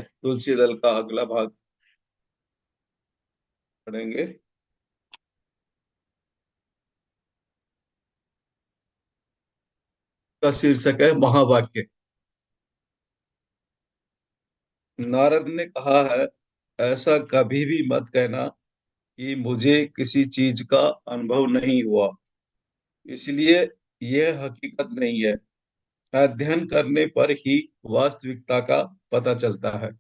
तुलसी दल का अगला भाग पढ़ेंगे। का शीर्षक है महावाक्य। नारद ने कहा है, ऐसा कभी भी मत कहना कि मुझे किसी चीज का अनुभव नहीं हुआ, इसलिए यह हकीकत नहीं है। अध्ययन करने पर ही वास्तविकता का पता चलता है।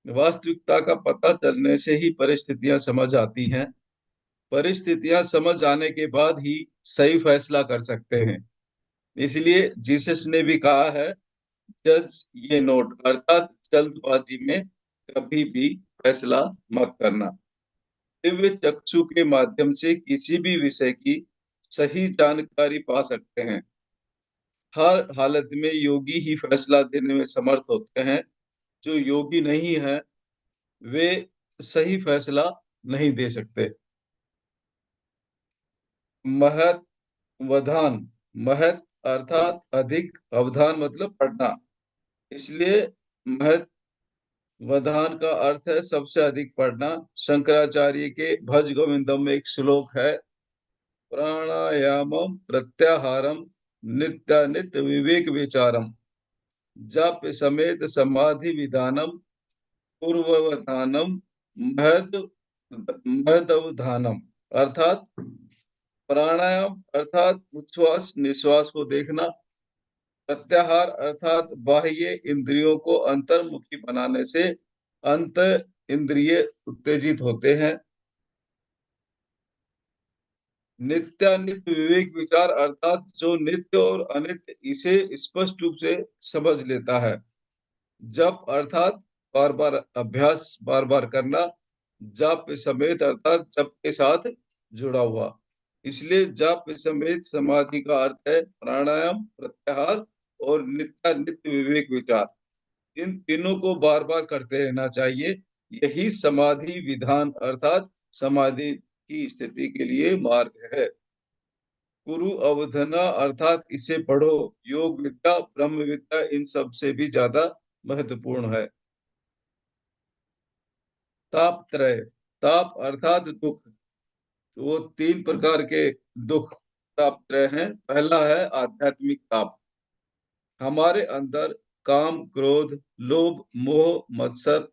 वास्तविकता का पता चलने से ही परिस्थितियां समझ आती हैं। परिस्थितियां समझ आने के बाद ही सही फैसला कर सकते हैं। इसलिए जीसस ने भी कहा है, जज ये नोट, अर्थात जल्दबाजी में कभी भी फैसला मत करना। दिव्य चक्षु के माध्यम से किसी भी विषय की सही जानकारी पा सकते हैं। हर हालत में योगी ही फैसला देने में समर्थ होते हैं। जो योगी नहीं है, वे सही फैसला नहीं दे सकते। महत वधान, महत अर्थात अधिक, अवधान मतलब पढ़ना। इसलिए महत वधान का अर्थ है सबसे अधिक पढ़ना। शंकराचार्य के भज गोविंदम में एक श्लोक है, प्राणायामम प्रत्याहारम नित्यानित्य विवेक विचारम जप समेत समाधि विधानम पूर्ववधानम महद महदवधानम। अर्थात प्राणायाम अर्थात उच्छ्वास निश्वास को देखना, प्रत्याहार अर्थात बाह्य इंद्रियों को अंतर्मुखी बनाने से अंत इंद्रिय उत्तेजित होते हैं। नित्यानित्य विवेक विचार अर्थात जो नित्य और अनित्य इसे स्पष्ट रूप से समझ लेता है। जप अर्थात बार बार अभ्यास, बार बार करना। जप समेत अर्थात जप के साथ जुड़ा हुआ। इसलिए जप समेत समाधि का अर्थ है प्राणायाम, प्रत्याहार और नित्यानित्य विवेक विचार। इन तीनों को बार बार करते रहना चाहिए। यही समाधि विधान अर्थात समाधि की स्थिति के लिए मार्ग है। गुरु अवधना अर्थात इसे पढ़ो। योग विद्या, ब्रह्म विद्या इन सब से भी ज्यादा महत्वपूर्ण है। ताप त्रय, ताप अर्थात दुख। तो वो तीन प्रकार के दुख ताप त्रय हैं। पहला है आध्यात्मिक ताप। हमारे अंदर काम, क्रोध, लोभ, मोह, मत्सर,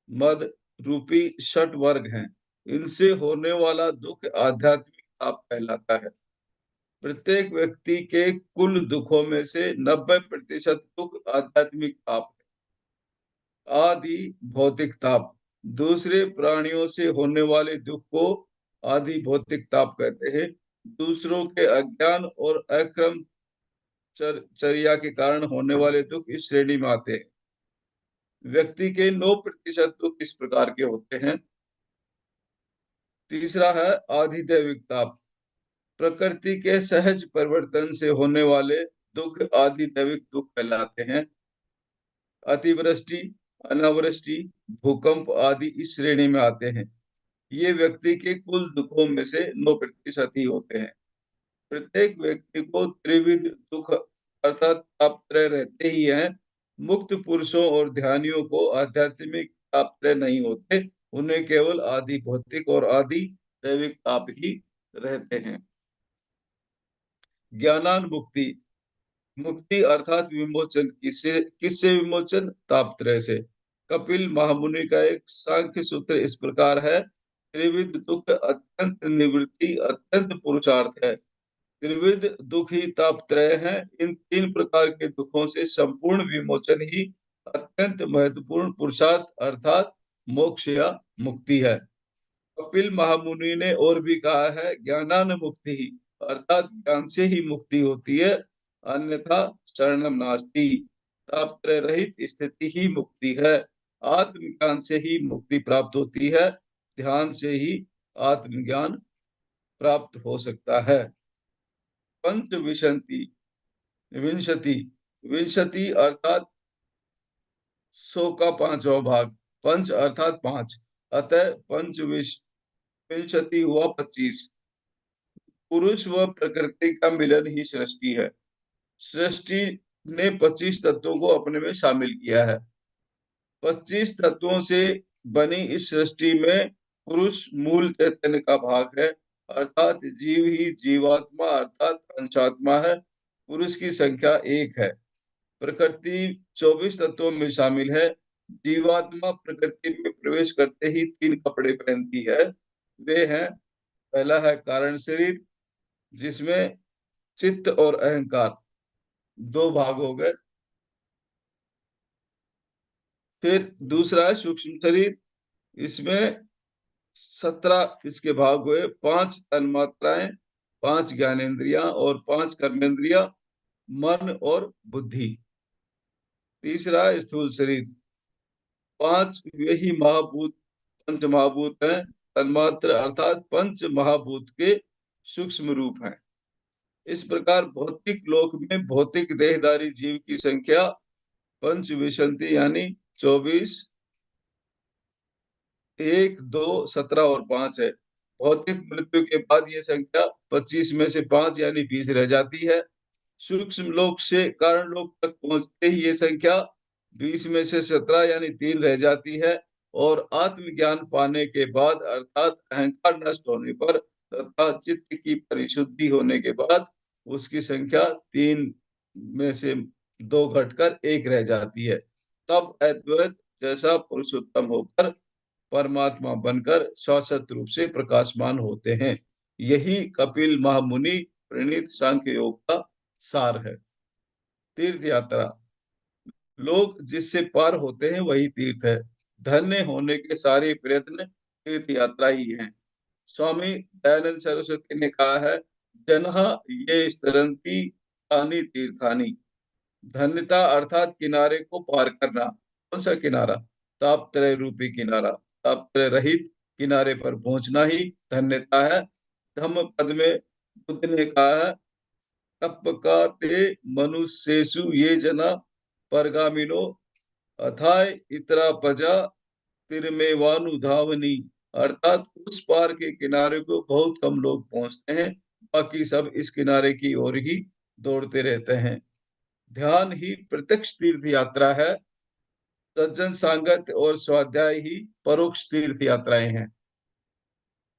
मद रूपी षट वर्ग हैं। इनसे होने वाला दुख आध्यात्मिक ताप कहलाता है। प्रत्येक व्यक्ति के कुल दुखों में से 90% दुख आध्यात्मिक ताप है। आदि भौतिक ताप, दूसरे प्राणियों से होने वाले दुख को आदि भौतिक ताप कहते हैं। दूसरों के अज्ञान और अक्रम चर्या के कारण होने वाले दुख इस श्रेणी में आते हैं। व्यक्ति के 9% दुख इस प्रकार के होते हैं। तीसरा है आधिदैविक ताप। प्रकृति के सहज परिवर्तन से होने वाले दुख आधिदैविक दुख कहलाते हैं। अतिवृष्टि, अनावृष्टि, भूकंप आदि इस श्रेणी में आते हैं। ये व्यक्ति के कुल दुखों में से 9% ही होते हैं। प्रत्येक व्यक्ति को त्रिविध दुख अर्थात तापत्रय रहते ही हैं। मुक्त पुरुषों और ध्यानियों को आध्यात्मिक तापत्रय नहीं होते। उन्हें केवल आदि भौतिक और आदि दैविक ताप ही रहते हैं। ज्ञानान मुक्ति, मुक्ति अर्थात विमोचन। किससे किससे विमोचन? तापत्रय से। कपिल महामुनि का एक सांख्य सूत्र इस प्रकार है, त्रिविध दुख अत्यंत निवृत्ति अत्यंत पुरुषार्थ है। त्रिविध दुख ही तापत्रय हैं। इन तीन प्रकार के दुखों से संपूर्ण विमोचन ही अत्यंत महत्वपूर्ण पुरुषार्थ अर्थात मोक्ष या मुक्ति है। कपिल महामुनि ने और भी कहा है, ज्ञानान मुक्ति ही अर्थात ज्ञान से ही मुक्ति होती है, अन्यथा शरणम नास्ति। तापत्रय रहित स्थिति ही मुक्ति है। आत्मज्ञान से ही मुक्ति प्राप्त होती है। ध्यान से ही आत्मज्ञान प्राप्त हो सकता है। पंच विंशति, विंशति, विंशति अर्थात 100 का पांचवा भाग। पंच अर्थात पांच, अतः पंच विंशति हुआ 25। पुरुष व प्रकृति का मिलन ही सृष्टि है। सृष्टि ने 25 तत्वों को अपने में शामिल किया है। 25 तत्वों से बनी इस सृष्टि में पुरुष मूल चैतन्य का भाग है, अर्थात जीव ही जीवात्मा अर्थात अंशात्मा है। पुरुष की संख्या एक है। प्रकृति 24 तत्वों में शामिल है। जीवात्मा प्रकृति में प्रवेश करते ही तीन कपड़े पहनती है। वे हैं, पहला है कारण शरीर, जिसमें चित्त और अहंकार दो भाग हो गए। फिर दूसरा है सूक्ष्म शरीर, इसमें 17 इसके भाग हुए, 5 तन्मात्राएं, 5 ज्ञानेंद्रियां और 5 कर्मेंद्रियां, मन और बुद्धि। तीसरा है स्थूल शरीर, 5 वे ही महाभूत, पंच महाभूत हैं, तन्मात्र अर्थात पंच महाभूत के सूक्ष्म रूप हैं। इस प्रकार भौतिक लोक में भौतिक देहधारी जीव की संख्या पंच विशंति यानी 24, 1, 2, 17 और 5 है। भौतिक मृत्यु के बाद ये संख्या 25 में से 5 यानी 20 रह जाती है। सूक्ष्म लोक से कारण लोक तक पहुंचते ही ये संख्या 20 में से 17 यानी 3 रह जाती है। और आत्मज्ञान पाने के बाद अर्थात अहंकार नष्ट होने पर तथा चित्त की परिशुद्धि होने के बाद उसकी संख्या 3 में से 2 घटकर 1 रह जाती है। तब अद्वैत जैसा पुरुषोत्तम होकर परमात्मा बनकर शाश्वत रूप से प्रकाशमान होते हैं। यही कपिल महामुनि प्रणीत सांख्य योग का सार है। तीर्थ यात्रा, लोग जिससे पार होते हैं वही तीर्थ है। धन्य होने के सारे प्रयत्न तीर्थ यात्रा ही हैं। स्वामी दयानंद सरस्वती ने कहा है, जनहा ये स्तरंती तानि तीर्थानि। धन्यता अर्थात किनारे को पार करना। कौन सा किनारा? तापत्रय रूपी किनारा। तापत्रय रहित किनारे पर पहुंचना ही धन्यता है। धम्म पद में बुद्ध ने कहा है, तप का ते मनुष्येषु ये जना परगामिनो अथाय इतरा पजा तिरमेवानुधावनी। अर्थात उस पार के किनारे को बहुत कम लोग पहुंचते हैं, बाकी सब इस किनारे की ओर ही दौड़ते रहते हैं। ध्यान ही प्रत्यक्ष तीर्थ यात्रा है। सज्जन सांगत और स्वाध्याय ही परोक्ष तीर्थ यात्राएं हैं।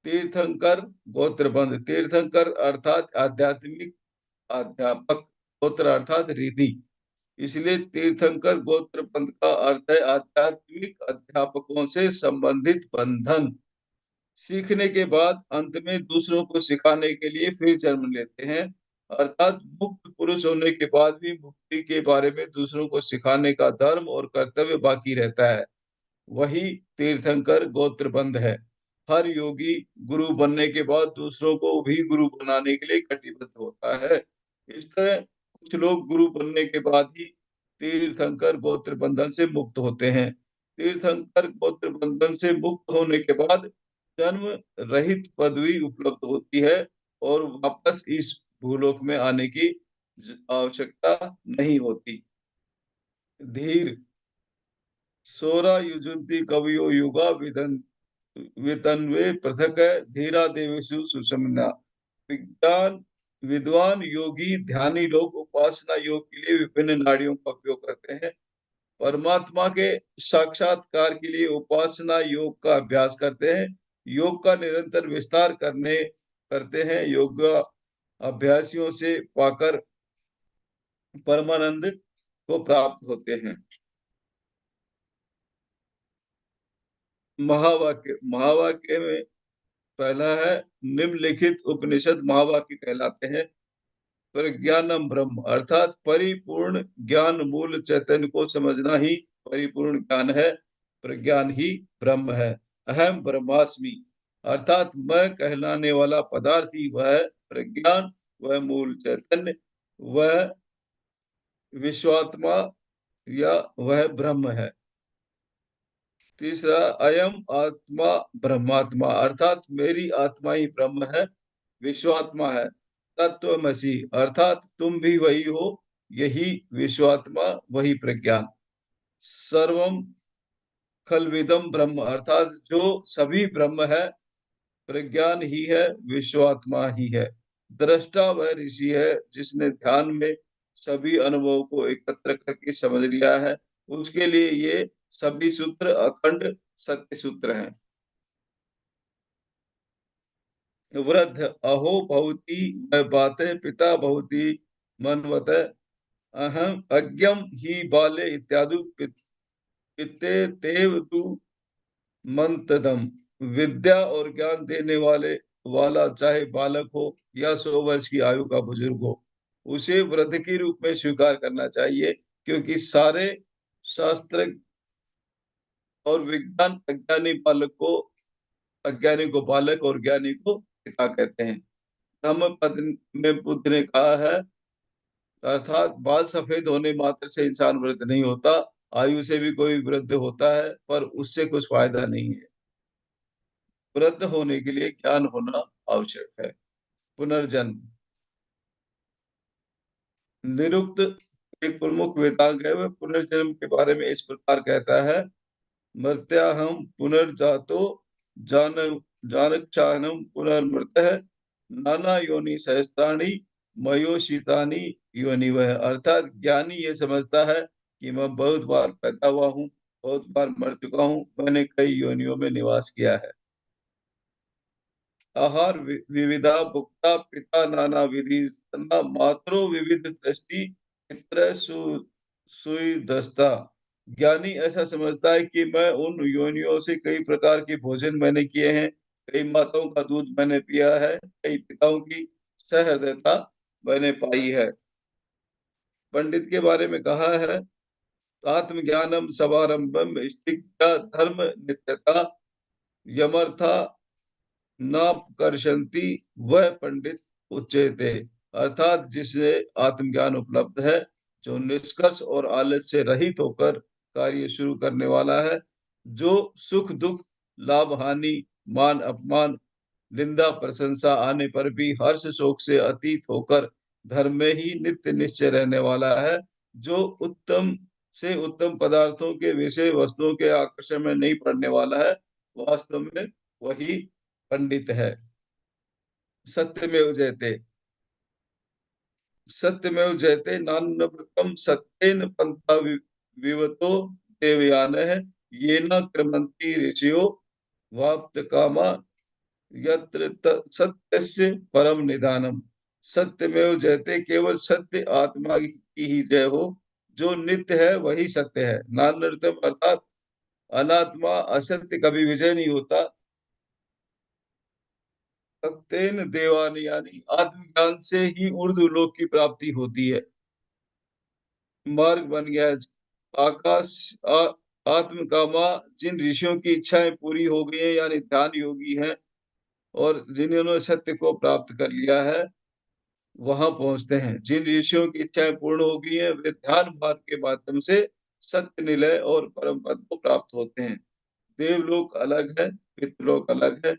तीर्थंकर गोत्रबंध, तीर्थंकर अर्थात आध्यात्मिक अध्यापक, गोत्र अर्थात रिधि, इसलिए तीर्थंकर गोत्र पंथ का अर्थ है आध्यात्मिक अध्यापकों से संबंधित बंधन। सीखने के बाद अंत में दूसरों को सिखाने के लिए फिर जन्म लेते हैं, अर्थात मुक्त पुरुष होने के बाद भी मुक्ति के बारे में दूसरों को सिखाने का धर्म और कर्तव्य बाकी रहता है। वही तीर्थंकर गोत्रबंध है। हर योगी गुरु बनने के बाद दूसरों को भी गुरु बनाने के लिए कटिबद्ध होता है। इस तरह कुछ लोग गुरु बनने के बाद ही तीर्थंकर गोत्र बंधन से मुक्त होते हैं। तीर्थंकर गोत्र बंधन से मुक्त होने के बाद जन्म रहित पदवी उपलब्ध होती है और वापस इस भूलोक में आने की आवश्यकता नहीं होती। धीर, सोरा युजुंती कवियो युगा विदन वितन्वे पृथक धीरा देवेशु सुषमना। विज्ञान विद्वान योगी ध्यानी लोग उपासना योग के लिए विभिन्न नाड़ियों का उपयोग करते हैं। परमात्मा के साक्षात्कार के लिए उपासना योग का अभ्यास करते हैं। योग का निरंतर विस्तार करते हैं। योग अभ्यासियों से पाकर परमानंद को प्राप्त होते हैं। महावाक्य, महावाक्य में पहला है, निम्नलिखित उपनिषद महावाक्य कहलाते हैं। प्रज्ञानम ब्रह्म अर्थात परिपूर्ण ज्ञान मूल चैतन्य को समझना ही परिपूर्ण ज्ञान है। प्रज्ञान ही ब्रह्म है। अहम ब्रह्मास्मि अर्थात मैं कहलाने वाला पदार्थ ही वह है। प्रज्ञान वह मूल चैतन्य, वह विश्वात्मा या वह ब्रह्म है। तीसरा, अयम आत्मा ब्रह्मात्मा अर्थात मेरी आत्मा ही ब्रह्म है, विश्वात्मा है। तत्वमसि अर्थात तुम भी वही हो, यही विश्वात्मा, वही प्रज्ञान। सर्वम खलविदम ब्रह्म अर्थात जो सभी ब्रह्म है, प्रज्ञान ही है, विश्वात्मा ही है। दृष्टा वह ऋषि है जिसने ध्यान में सभी अनुभव को एकत्र करके समझ लिया है। उसके लिए ये सभी सूत्र अखंड सत्य सूत्र हैं। वृद्ध अहो भवती मैं बातें पिता भवती मनवत अहम अज्ञम ही बाले इत्यादि पिते तेव तु मंतदम। विद्या और ज्ञान देने वाला चाहे बालक हो या 100 वर्ष की आयु का बुजुर्ग हो, उसे वृद्ध के रूप में स्वीकार करना चाहिए, क्योंकि सारे शास्त्र और विज्ञान अज्ञानी को बालक और ज्ञानी को पिता कहते हैं। धम्मपद में बुद्ध ने कहा है, अर्थात बाल सफेद होने मात्र से इंसान वृद्ध नहीं होता। आयु से भी कोई वृद्ध होता है, पर उससे कुछ फायदा नहीं है। वृद्ध होने के लिए ज्ञान होना आवश्यक है। पुनर्जन्म निरुक्त एक प्रमुख वेदांग है, वह पुनर्जन्म के बारे में इस प्रकार कहता है, मर्त्याहम पुनर्जातो जान जानक्षानम पुनर्मृतः नाना योनि सहस्त्राणि मयोषितानि योनि। वह अर्थात ज्ञानी ये समझता है कि मैं बहुत बार पैदा हुआ हूँ, बहुत बार मर चुका हूँ, मैंने कई योनियों में निवास किया है। आहार विविधा भुक्ता पिता नाना विधि तन्ना मात्रो विविध दृष्टि पितर सुई दस्ता। ज्ञानी ऐसा समझता है कि मैं उन योनियों से कई प्रकार के भोजन मैंने किए हैं, कई माताओं का दूध मैंने पिया है, कई पिताओं की सहृदयता मैंने पाई है। पंडित के बारे में कहा है, आत्मज्ञानम समारंभम स्थित्या धर्म नित्यता यमर्था नापकर्षन्ति वह पंडित उच्यते। अर्थात जिसे आत्मज्ञान उपलब्ध है, जो निष्कर्ष और आलस्य से रहित होकर कार्य शुरू करने वाला है, जो सुख दुख लाभ हानि मान अपमान निंदा प्रशंसा आने पर भी हर्ष शोक से अतीत होकर धर्म में ही नित्य निश्चय रहने वाला है, जो उत्तम से उत्तम पदार्थों के विषय वस्तुओं के आकर्षण में नहीं पड़ने वाला है, वास्तव में वही पंडित है। सत्यमेव जयते सत्यमेव जयते नान्यव्रतम सत्येन पंथा विवतो देवयानः येन क्रमन्ति ऋषयो वाप्त कामा यत्र सत्यस्य परम निधानम। सत्यमेव जयते केवल सत्य आत्मा की ही जय हो, जो नित्य है वही सत्य है। नान्यतम अर्थात अनात्मा असत्य कभी विजय नहीं होता। सत्येन देवानि यानी आत्मज्ञान से ही ऊर्ध्व लोक की प्राप्ति होती है। मार्ग बन गया है। आकाश आत्म कामा जिन ऋषियों की इच्छाएं पूरी हो गई है, यानी ध्यान योगी हैं, और जिन्होंने सत्य को प्राप्त कर लिया है, वहां पहुंचते हैं। जिन ऋषियों की इच्छाएं पूर्ण हो गई हैं, वे ध्यान मार्ग के माध्यम से सत्य निलय और परम पद को प्राप्त होते हैं। देवलोक अलग है, पितृलोक अलग है।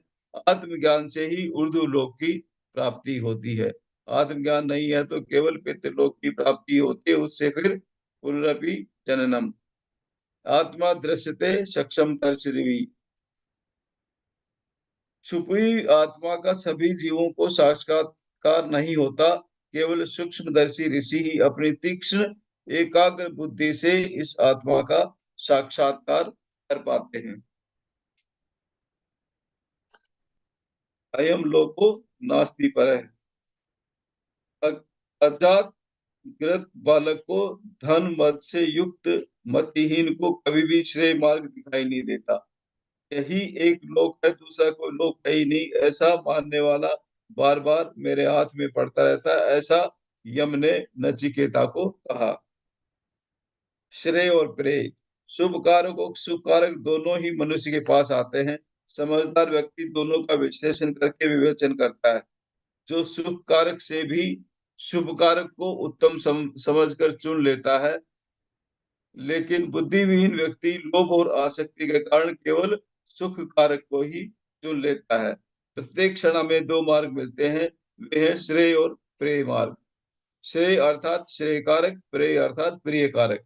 आत्मज्ञान से ही ऊर्ध्व लोक की प्राप्ति होती है। आत्मज्ञान नहीं है तो केवल पितृलोक की प्राप्ति होती है, उससे फिर पुनरपि जननम। आत्मा दृश्यते सक्षम दर्शनवी। छुपी आत्मा का सभी जीवों को साक्षात्कार नहीं होता, केवल सूक्ष्मदर्शी ऋषि ही अपनी तीक्ष्ण एकाग्र बुद्धि से इस आत्मा का साक्षात्कार कर पाते हैं। अयम लोको नास्ति परः। अजात ग्रत बालक को धन मद से युक्त मतिहीन को कभी भी श्रेय मार्ग दिखाई नहीं देता। यही एक लोक है, दूसरा कोई लोक है ही नहीं, ऐसा मानने वाला बार बार मेरे हाथ में पड़ता रहता है, ऐसा यम ने नचिकेता को कहा। श्रेय और प्रेय शुभ कारक और शुभ कारक दोनों ही मनुष्य के पास आते हैं। समझदार व्यक्ति दोनों का विश्लेषण करके विवेचन करता है। जो शुभ कारक से भी शुभ कारक को उत्तम समझकर चुन लेता है, लेकिन बुद्धिविहीन व्यक्ति लोभ और आसक्ति के कारण केवल सुख कारक को ही चुन लेता है। प्रत्येक क्षण हमें दो मार्ग मिलते हैं, वे हैं श्रेय और प्रेय मार्ग। श्रेय अर्थात श्रेय कारक, प्रेय अर्थात प्रिय कारक।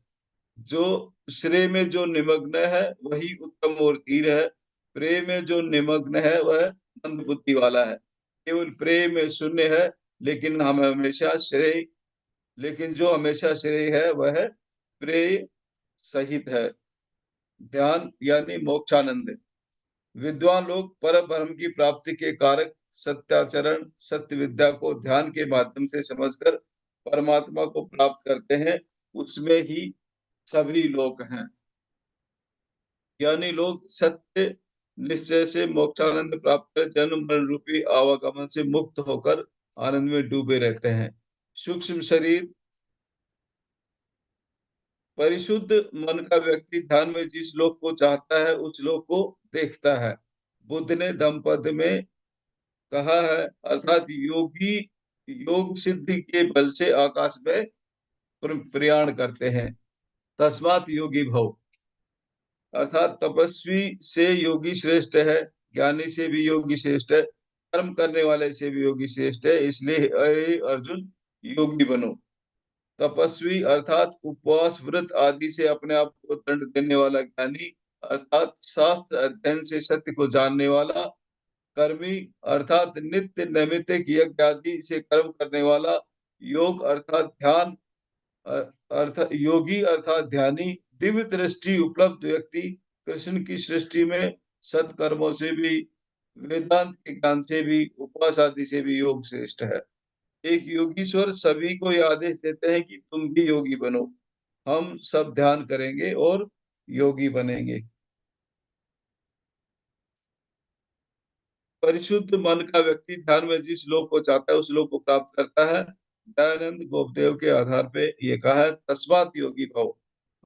जो श्रेय में जो निमग्न है वही उत्तम और धीर है, प्रेय में जो निमग्न है वह मंद बुद्धि वाला है। केवल प्रेय में शून्य है, लेकिन हम हमेशा श्रेय लेकिन जो हमेशा श्रेय है वह प्रेय सहित है। ध्यान यानी मोक्षानंद। विद्वान लोग पर ब्रह्म की प्राप्ति के कारक सत्याचरण, सत्य विद्या को ध्यान के माध्यम से समझकर परमात्मा को प्राप्त करते हैं। उसमें ही सभी लोक हैं। यानी लोग सत्य निश्चय से मोक्षानंद प्राप्त कर जन्म मरण रूपी आवागमन से मुक्त होकर आनंद में डूबे रहते हैं। सूक्ष्म शरीर परिशुद्ध मन का व्यक्ति ध्यान में जिस लोक को चाहता है उस लोक को देखता है। बुद्ध ने धम्मपद में कहा है, अर्थात योगी योग सिद्धि के बल से आकाश में प्रयाण करते हैं। तस्मात् योगी भव, अर्थात तपस्वी से योगी श्रेष्ठ है, ज्ञानी से भी योगी श्रेष्ठ है, कर्म करने वाले से भी योगी श्रेष्ठ है। इसलिए अरे अर्जुन, योगी बनो। तपस्वी अर्थात उपवास व्रत आदि से अपने आप को दंड देने वाला ज्ञानी, अर्थात शास्त्र अध्ययन से सत्य को जानने वाला। कर्मी अर्थात नित्य नैमित्तिक यज्ञ आदि से कर्म करने वाला। योग अर्थात ध्यान, अर्थ योगी अर्थात ध्यानी। दिव्य दृष्टि उपलब्ध व्यक्ति कृष्ण की सृष्टि में सत्कर्मों से भी, वेदांत के ज्ञान से भी, उपवास आदि से भी योग श्रेष्ठ है। एक योगीश्वर सभी को ये आदेश देते हैं कि तुम भी योगी बनो। हम सब ध्यान करेंगे और योगी बनेंगे। परिशुद्ध मन का व्यक्ति ध्यान में जिस लोक को चाहता है उस लोक को प्राप्त करता है। दयानंद गोपदेव के आधार पे ये कहा है, तस्मात् योगी भव।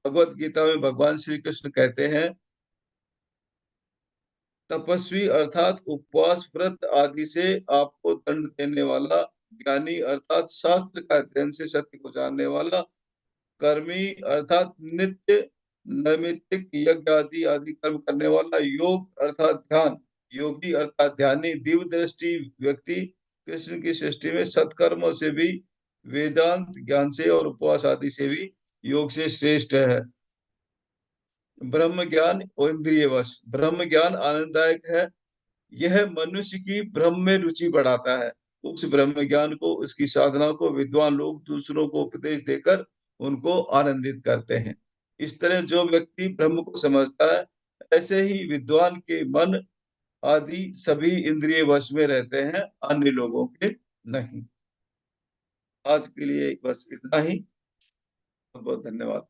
भगवत गीता में भगवान श्री कृष्ण कहते हैं, तपस्वी अर्थात उपवास व्रत आदि से आपको दंड देने वाला। ज्ञानी अर्थात शास्त्र का अध्ययन से सत्य को जानने वाला। कर्मी अर्थात नित्य नैमित्तिक यज्ञ आदि आदि कर्म करने वाला। योग अर्थात ध्यान, योगी अर्थात ध्यानी। दिव्य दृष्टि व्यक्ति कृष्ण की सृष्टि में सत्कर्मों से भी, वेदांत ज्ञान से और उपवास आदि से भी योग से श्रेष्ठ है। ब्रह्म ज्ञान और इंद्रिय वश। ब्रह्म ज्ञान आनंददायक है। यह मनुष्य की ब्रह्म में रुचि बढ़ाता है। उस ब्रह्म ज्ञान को, उसकी साधना को विद्वान लोग दूसरों को उपदेश देकर उनको आनंदित करते हैं। इस तरह जो व्यक्ति ब्रह्म को समझता है, ऐसे ही विद्वान के मन आदि सभी इंद्रिय वश में रहते हैं, अन्य लोगों के नहीं। आज के लिए बस इतना ही। बहुत बहुत धन्यवाद।